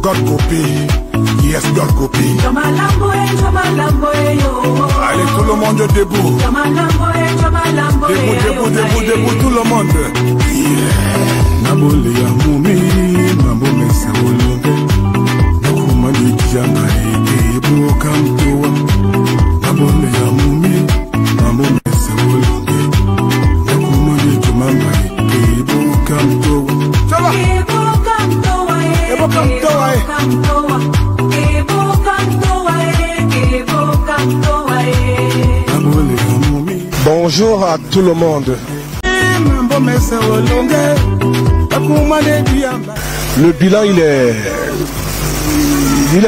God copy. Yes, God copy. Allez, tout le monde debout. Debout, tout le monde. Yeah. Nabole ya mumi, mabome se wolonge. Nakumani kijana eke bokamtoa. Nabole ya mumi, mabome se wolonge. Nakumani kijana eke bokamtoa. Chala. Bonjour à tout le monde. Le bilan il est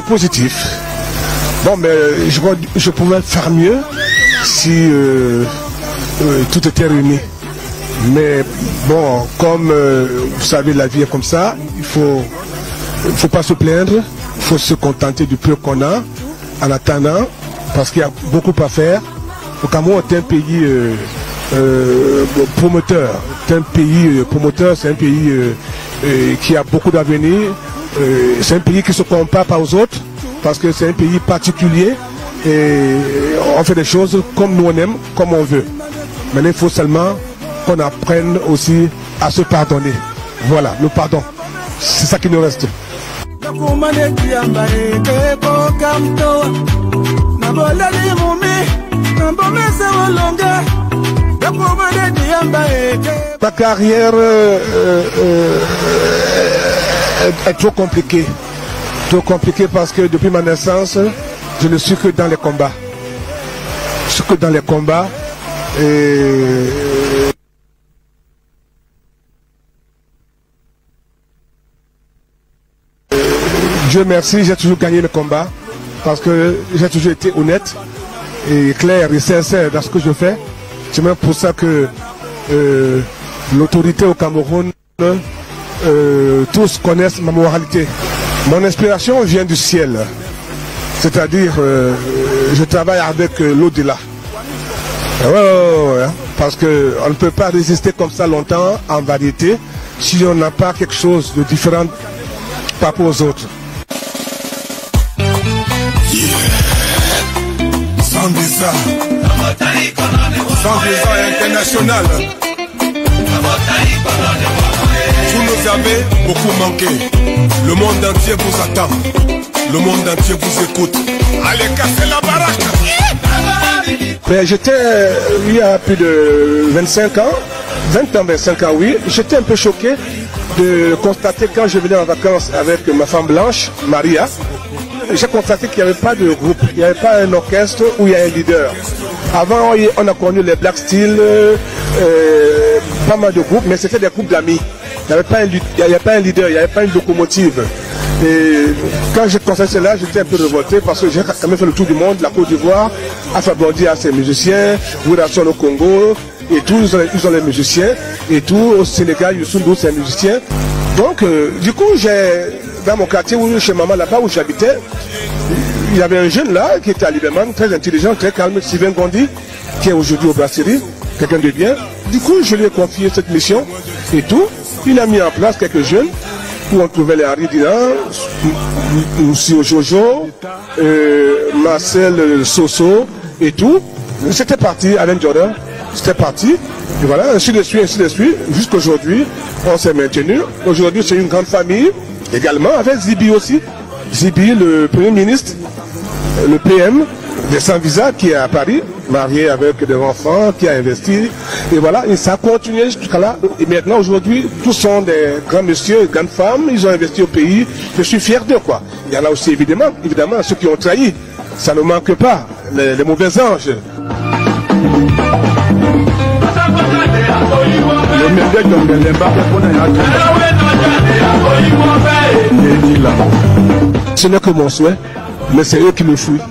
positif. Bon, mais je pouvais faire mieux si tout était réuni. Mais bon, comme vous savez, la vie est comme ça. Il faut pas se plaindre. Il faut se contenter du peu qu'on a en attendant, parce qu'il y a beaucoup à faire. Le Cameroun est un pays promoteur. C'est un pays promoteur, c'est un pays qui a beaucoup d'avenir. C'est un pays qui ne se compare pas aux autres, parce que c'est un pays particulier et on fait des choses comme nous on aime, comme on veut. Mais il faut seulement qu'on apprenne aussi à se pardonner. Voilà, le pardon. C'est ça qui nous reste. Ma carrière est trop compliquée. Trop compliquée parce que depuis ma naissance, je ne suis que dans les combats. Je suis que dans les combats. Et Dieu merci, j'ai toujours gagné le combat parce que j'ai toujours été honnête et clair et sincère dans ce que je fais. C'est même pour ça que l'autorité au Cameroun, tous connaissent ma moralité. Mon inspiration vient du ciel, c'est-à-dire je travaille avec l'au-delà. Ouais, parce qu'on ne peut pas résister comme ça longtemps en variété si on n'a pas quelque chose de différent par rapport aux autres. Sans visa international. Vous nous avez beaucoup manqué. Le monde entier vous attend. Le monde entier vous écoute. Allez casser la baraque. J'étais, il y a plus de 25 ans, 25 ans, oui, j'étais un peu choqué de constater quand je venais en vacances avec ma femme blanche, Maria, j'ai constaté qu'il n'y avait pas de groupe, il n'y avait pas un orchestre où il y a un leader. Avant, on a connu les Black Steel, pas mal de groupes, mais c'était des groupes d'amis. Il n'y avait pas un leader, il n'y avait pas une locomotive. Et quand j'ai constaté cela, j'étais un peu révolté parce que j'ai quand même fait le tour du monde, la Côte d'Ivoire, Alpha Blondy a ses musiciens, Wirason au Congo, et tout, ils ont les musiciens, et tout, au Sénégal, Youssou N'Dour, c'est un musicien. Donc, du coup, dans mon quartier, chez maman, là-bas où j'habitais, il y avait un jeune là, qui était à Liberman, très intelligent, très calme, Sylvain Gondi, qui est aujourd'hui au Brasserie, quelqu'un de bien. Du coup, je lui ai confié cette mission, et tout. Il a mis en place quelques jeunes, où on trouvait les Harry Dinan, Monsieur Jojo, Marcel Soso et tout. C'était parti, Alain Jordan, c'était parti. Et voilà, ainsi de suite, jusqu'aujourd'hui, on s'est maintenu. Aujourd'hui, c'est une grande famille, également, avec Zibi aussi. Zibi, le Premier ministre, le PM des sans-visa qui est à Paris, marié avec des enfants, qui a investi. Et voilà, et ça a continué jusqu'à là. Et maintenant, aujourd'hui, tous sont des grands messieurs et grandes femmes. Ils ont investi au pays. Je suis fier d'eux, quoi. Il y en a aussi, évidemment, ceux qui ont trahi. Ça ne manque pas, les mauvais anges. Ce n'est que mon souhait, mais c'est eux qui me fuient.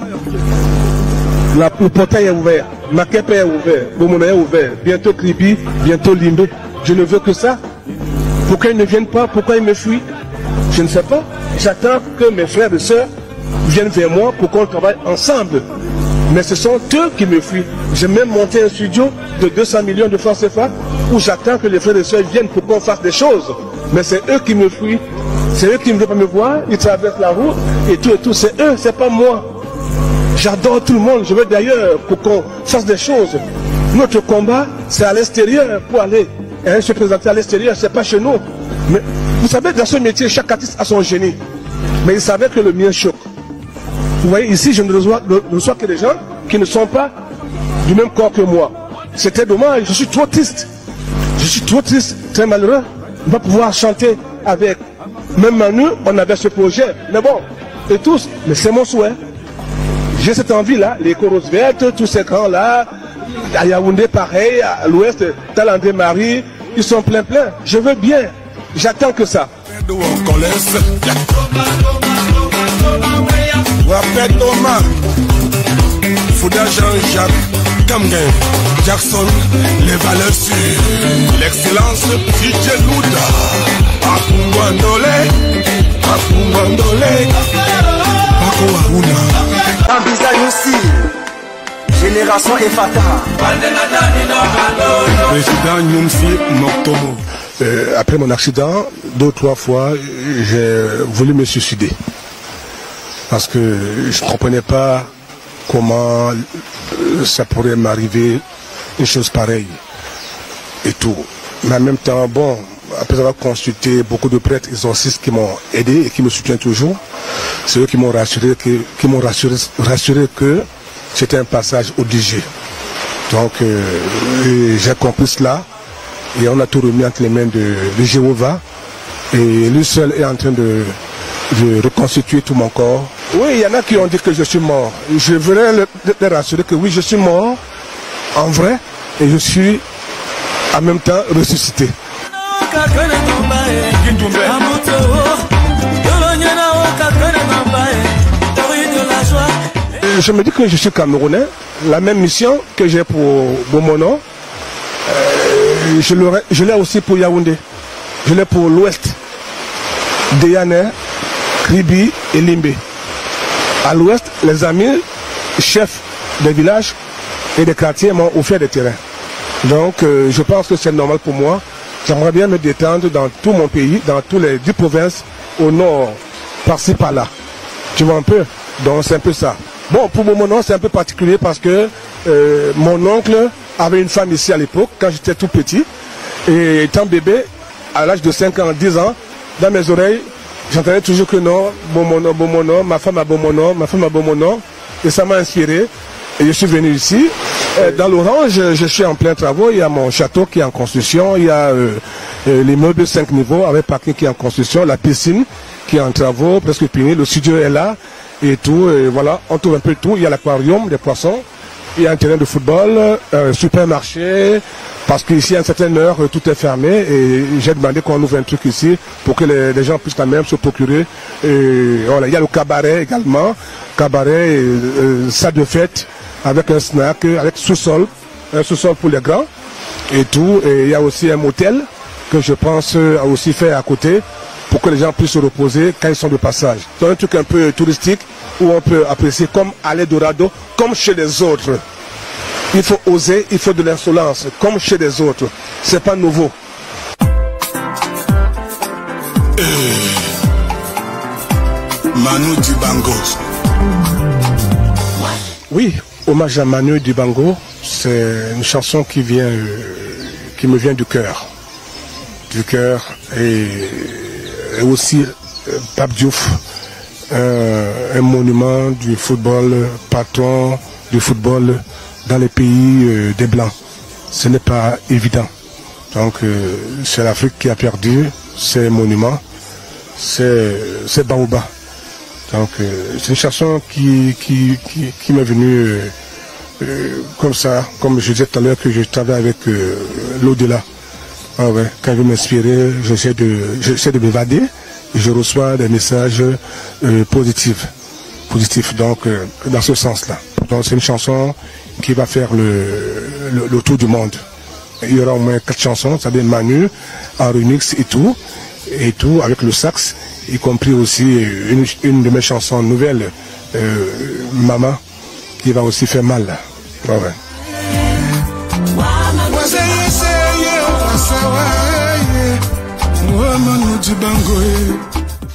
Le portail est ouvert, Makepe est ouvert, Bomona est ouvert, bientôt Kribi, bientôt Limbe. Je ne veux que ça. Pourquoi ils ne viennent pas? Pourquoi ils me fuient? Je ne sais pas. J'attends que mes frères et sœurs viennent vers moi pour qu'on travaille ensemble. Mais ce sont eux qui me fuient. J'ai même monté un studio de 200 millions de francs CFA où j'attends que les frères et sœurs viennent pour qu'on fasse des choses. Mais c'est eux qui me fuient. C'est eux qui ne veulent pas me voir, ils traversent la route et tout, c'est eux, c'est pas moi. J'adore tout le monde, je veux d'ailleurs qu'on fasse des choses. Notre combat, c'est à l'extérieur pour aller se présenter à l'extérieur, c'est pas chez nous. Mais vous savez, dans ce métier, chaque artiste a son génie. Mais il savait que le mien choque. Vous voyez, ici, je ne reçois que des gens qui ne sont pas du même corps que moi. C'était dommage, je suis trop triste. Je suis trop triste, très malheureux. On va pouvoir chanter avec. Même Manu, on avait ce projet. Mais bon, et tous, mais c'est mon souhait. J'ai cette envie-là, les Coros Vertes, tous ces grands-là, à Yaoundé pareil, à l'ouest, Talandé Marie, ils sont plein. Je veux bien, j'attends que ça. Fouda Jean-Jacques, Kamgen, Jackson, les valeurs sûres, l'excellence, DJ Louda, Apumbandole, Paco Aruna. Ambisa Youssi, Génération Efata. Président Nyumsi Moktomo. Après mon accident, 2 ou 3 fois, j'ai voulu me suicider. Parce que je ne comprenais pas comment ça pourrait m'arriver une chose pareille et tout. Mais en même temps, bon, après avoir consulté beaucoup de prêtres exorcistes qui m'ont aidé et qui me soutiennent toujours, c'est eux qui m'ont rassuré que c'était un passage obligé. Donc j'ai compris cela et on a tout remis entre les mains de Jéhovah et lui seul est en train de reconstituer tout mon corps. Oui, il y en a qui ont dit que je suis mort. Je voudrais les rassurer que oui, je suis mort en vrai et je suis en même temps ressuscité. Je me dis que je suis Camerounais, la même mission que j'ai pour Bomono, je l'ai aussi pour Yaoundé, je l'ai pour l'Ouest, Déyané, Kribi et Limbé. À l'Ouest, les amis, chefs des villages et des quartiers m'ont offert des terrains. Donc je pense que c'est normal pour moi. J'aimerais bien me détendre dans tout mon pays, dans toutes les 10 provinces au nord, par-ci, par-là. Tu vois un peu? Donc c'est un peu ça. Bon, pour mon nom, c'est un peu particulier parce que mon oncle avait une femme ici à l'époque, quand j'étais tout petit. Et étant bébé, à l'âge de 5 ans, 10 ans, dans mes oreilles, j'entendais toujours que non, Bomono, ma femme a Bomono, ma femme a Bomono. Et ça m'a inspiré. Et je suis venu ici. Dans l'Orange, je suis en plein travaux. Il y a mon château qui est en construction. Il y a l'immeuble 5 niveaux avec parking qui est en construction. La piscine qui est en travaux, presque finie. Le studio est là. Et tout. Et voilà, on trouve un peu tout. Il y a l'aquarium des poissons. Il y a un terrain de football, un supermarché. Parce qu'ici, à une certaine heure, tout est fermé. Et j'ai demandé qu'on ouvre un truc ici pour que les gens puissent quand même se procurer. Et voilà, il y a le cabaret également. Cabaret, salle de fête. Avec un snack, avec sous-sol, un sous-sol pour les grands et tout. Et il y a aussi un motel que je pense à aussi faire à côté pour que les gens puissent se reposer quand ils sont de passage. C'est un truc un peu touristique où on peut apprécier comme à l'Eldorado, comme chez les autres. Il faut oser, il faut de l'insolence, comme chez les autres. C'est pas nouveau. Manu Dibango. Oui. Hommage à Manu Dibango, c'est une chanson qui me vient du cœur. Et aussi Pape Diouf, un monument du football, patron du football dans les pays des Blancs. Ce n'est pas évident. Donc c'est l'Afrique qui a perdu ces monuments, c'est Baoba. Donc c'est une chanson qui m'est venue comme ça, comme je disais tout à l'heure que je travaille avec l'au-delà. Ah ouais, quand je veux m'inspirer, j'essaie de m'évader et je reçois des messages positifs. Donc dans ce sens-là. Donc c'est une chanson qui va faire le tour du monde. Il y aura au moins 4 chansons, ça s'appelle Manu, en remix et tout avec le sax, y compris aussi une de mes chansons nouvelles, Maman, qui va aussi faire mal. Ouais.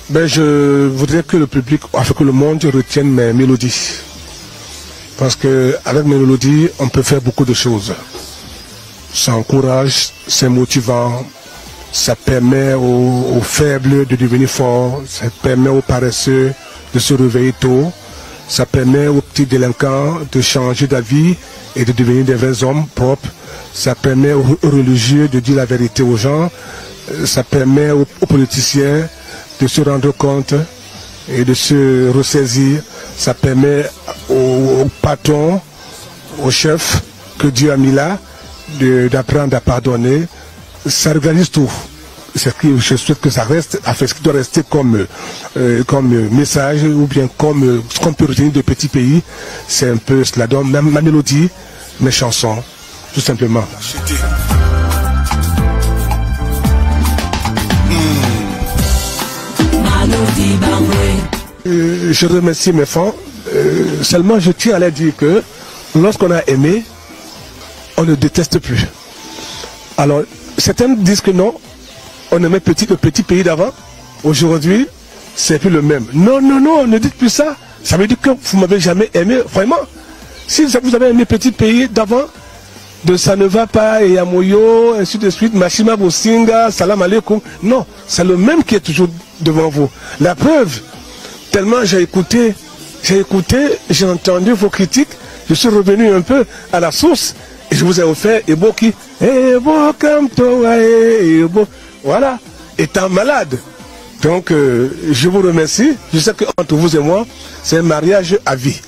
Ben, je voudrais que le public, enfin que le monde retienne mes mélodies. Parce que avec mes mélodies, on peut faire beaucoup de choses. Ça encourage, c'est motivant, ça permet aux faibles de devenir forts, ça permet aux paresseux de se réveiller tôt, ça permet aux petits délinquants de changer d'avis et de devenir des vrais hommes propres, ça permet aux religieux de dire la vérité aux gens, ça permet aux politiciens de se rendre compte et de se ressaisir. Ça permet aux patrons, aux chefs que Dieu a mis là, d'apprendre à pardonner. Ça organise tout. Je souhaite que ça reste, enfin, ce qui doit rester comme message ou bien comme ce qu'on peut retenir de petits pays, c'est un peu cela. Donc ma mélodie, mes chansons, tout simplement. Je remercie mes fans. Seulement, je tiens à leur dire que lorsqu'on a aimé, on ne déteste plus. Alors, certains disent que non, on aimait le petit pays d'avant. Aujourd'hui, c'est plus le même. Non, non, non, ne dites plus ça. Ça veut dire que vous ne m'avez jamais aimé, vraiment. Si vous avez aimé petit pays d'avant, de ça ne va pas, et Yamoyo, ainsi de suite, Mashima Bosinga, Salam Aleikum. Non, c'est le même qui est toujours devant vous. La preuve, tellement j'ai écouté, j'ai entendu vos critiques, je suis revenu un peu à la source, et je vous ai offert Ebo qui, Ebo comme toi, Ebo, voilà, étant malade. Donc, je vous remercie. Je sais qu'entre vous et moi, c'est un mariage à vie.